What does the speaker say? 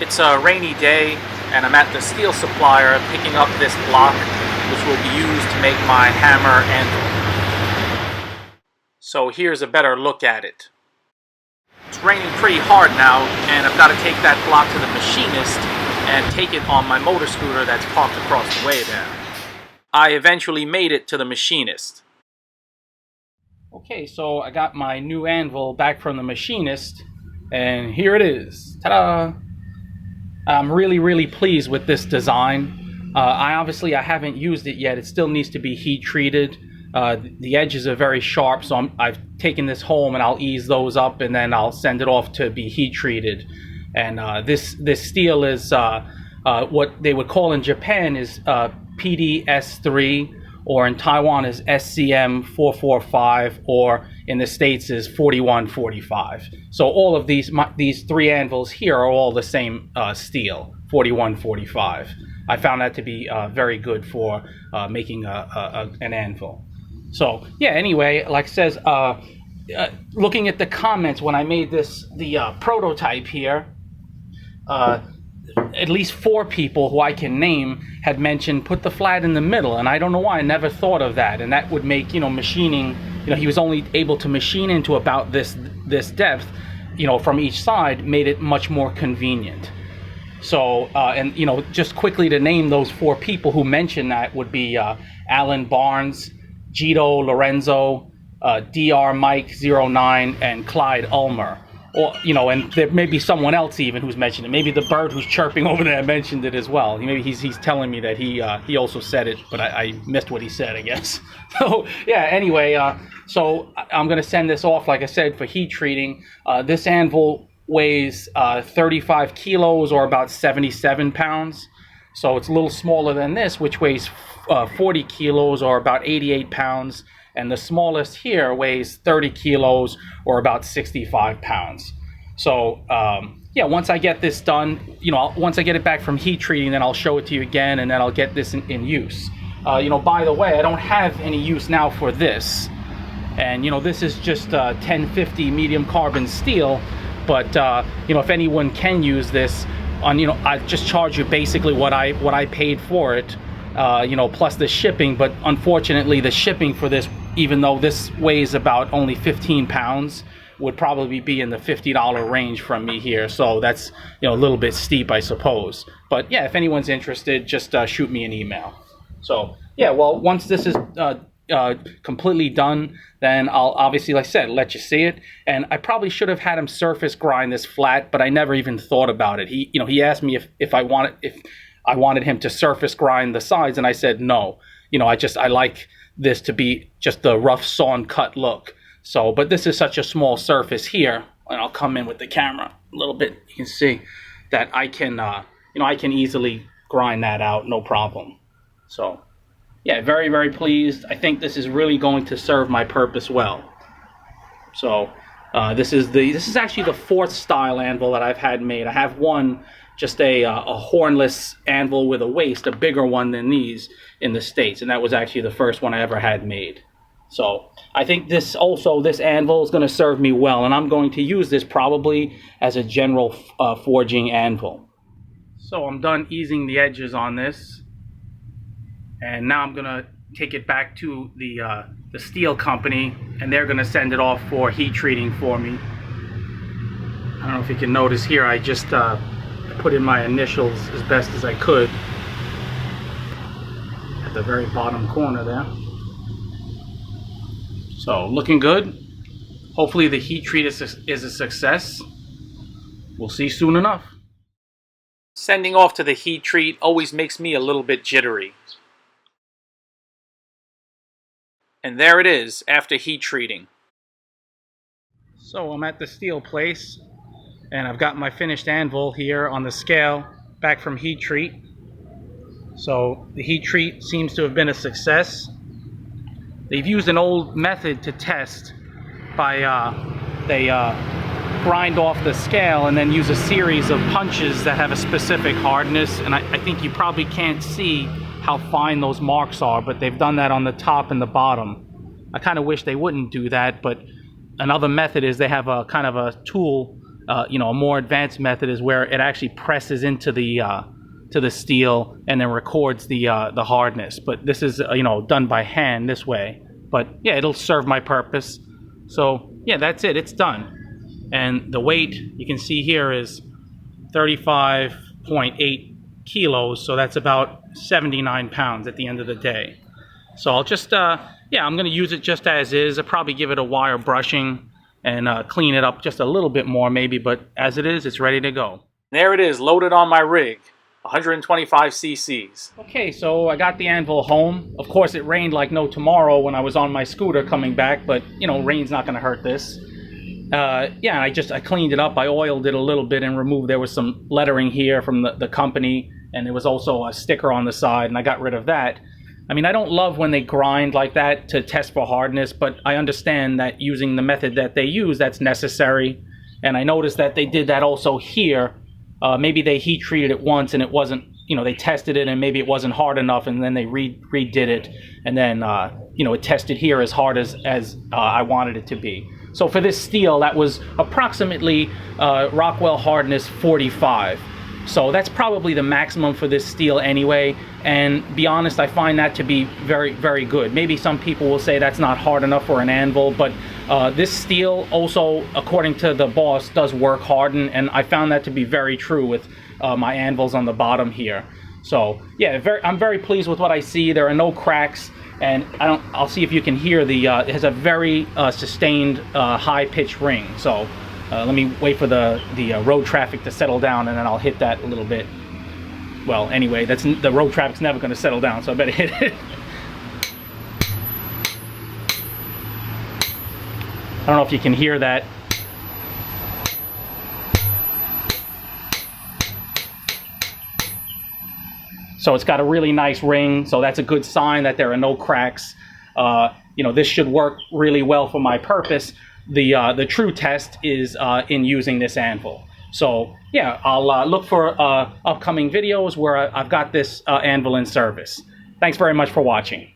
It's a rainy day and I'm at the steel supplier picking up this block which will be used to make my hammer anvil. So here's a better look at it. It's raining pretty hard now and I've got to take that block to the machinist and take it on my motor scooter that's parked across the way there. I eventually made it to the machinist. Okay, so I got my new anvil back from the machinist and here it is. Ta-da! I'm really pleased with this design. I haven't used it yet. It still needs to be heat treated. The edges are very sharp, so I've taken this home and I'll ease those up and then I'll send it off to be heat treated. And this steel is what they would call in Japan is PDS3, or in Taiwan is SCM 445, or in the States is 4145. So all of these three anvils here are all the same steel, 4145. I found that to be very good for making an anvil. So yeah, anyway, like it says, looking at the comments when I made the prototype here, at least 4 people who I can name had mentioned put the flat in the middle, and I don't know why I never thought of that. And that would make, machining, he was only able to machine into about this depth, from each side, made it much more convenient. So, and just quickly to name those 4 people who mentioned that would be Alan Barnes, Gito Lorenzo, Dr. Mike 09, and Clyde Ulmer. Or, and there may be someone else even who's mentioned it. Maybe the bird who's chirping over there mentioned it as well. Maybe he's telling me that he also said it, but I missed what he said, I guess. So yeah, anyway, so I'm going to send this off, like I said, for heat treating. This anvil weighs 35 kilos or about 77 pounds. So it's a little smaller than this, which weighs 40 kilos or about 88 pounds. And the smallest here weighs 30 kilos or about 65 pounds. So yeah, once I get this done, once I get it back from heat treating, then I'll show it to you again, and then I'll get this in use. By the way, I don't have any use now for this. And this is just 1050 medium carbon steel. But if anyone can use this, I just charge you basically what I paid for it. Plus the shipping, but unfortunately the shipping for this, even though this weighs about only 15 pounds, would probably be in the $50 range from me here. So that's, a little bit steep, I suppose. But yeah, if anyone's interested, just shoot me an email. So yeah, well, once this is completely done, then I'll obviously, like I said, let you see it. And I probably should have had him surface grind this flat, but I never even thought about it. He asked me if I wanted him to surface grind the sides, and I said no. I like this to be just the rough sawn cut look. So, but this is such a small surface here, and I'll come in with the camera a little bit. You can see that I can, I can easily grind that out, no problem. So, yeah, very pleased. I think this is really going to serve my purpose well. So, this is actually the 4th style anvil that I've had made. I have one, just a hornless anvil with a waist, a bigger one than these in the States, and that was actually the first one I ever had made. So I think this anvil is going to serve me well, and I'm going to use this probably as a general forging anvil. So I'm done easing the edges on this, and now I'm going to take it back to the steel company, and they're going to send it off for heat treating for me. I don't know if you can notice here, I just put in my initials as best as I could at the very bottom corner there. So looking good. Hopefully the heat treat is a success. We'll see soon enough. Sending off to the heat treat always makes me a little bit jittery. And there it is after heat treating. So I'm at the steel place, and I've got my finished anvil here on the scale back from heat treat. So the heat treat seems to have been a success. They've used an old method to test by they grind off the scale and then use a series of punches that have a specific hardness, and I think you probably can't see how fine those marks are, but they've done that on the top and the bottom. I kind of wish they wouldn't do that, but another method is they have a kind of a tool You know, a more advanced method is where it actually presses into the steel and then records the hardness. But this is you know, done by hand this way. But yeah, it'll serve my purpose. So yeah, that's it. It's done. And the weight you can see here is 35.8 kilos. So that's about 79 pounds at the end of the day. So I'll just yeah, I'm going to use it just as is. I'll probably give it a wire brushing and clean it up just a little bit more maybe, but as it is, it's ready to go. There it is, loaded on my rig, 125 cc's. Okay, so I got the anvil home. Of course, it rained like no tomorrow when I was on my scooter coming back, but you know, rain's not going to hurt this. Yeah, I cleaned it up. I oiled it a little bit and removed, there was some lettering here from the company, and there was also a sticker on the side, and I got rid of that. I mean, I don't love when they grind like that to test for hardness, but I understand that using the method that they use, that's necessary. And I noticed that they did that also here. Maybe they heat treated it once and it wasn't, you know, they tested it and maybe it wasn't hard enough, and then they redid it, and then, you know, it tested here as hard as I wanted it to be. So for this steel, that was approximately Rockwell hardness 45. So that's probably the maximum for this steel anyway, and be honest, I find that to be very, very good. Maybe some people will say that's not hard enough for an anvil, but this steel also, according to the boss, does work harden, and I found that to be very true with my anvils on the bottom here. So yeah, I'm very pleased with what I see. There are no cracks, and I'll see if you can hear it has a very sustained high-pitched ring. So let me wait for the road traffic to settle down, and then I'll hit that a little bit. Well, anyway, the road traffic's never going to settle down, so I better hit it. I don't know if you can hear that. So it's got a really nice ring, so that's a good sign that there are no cracks. You know, this should work really well for my purpose. The true test is in using this anvil. So yeah, I'll look for upcoming videos where I've got this anvil in service. Thanks very much for watching.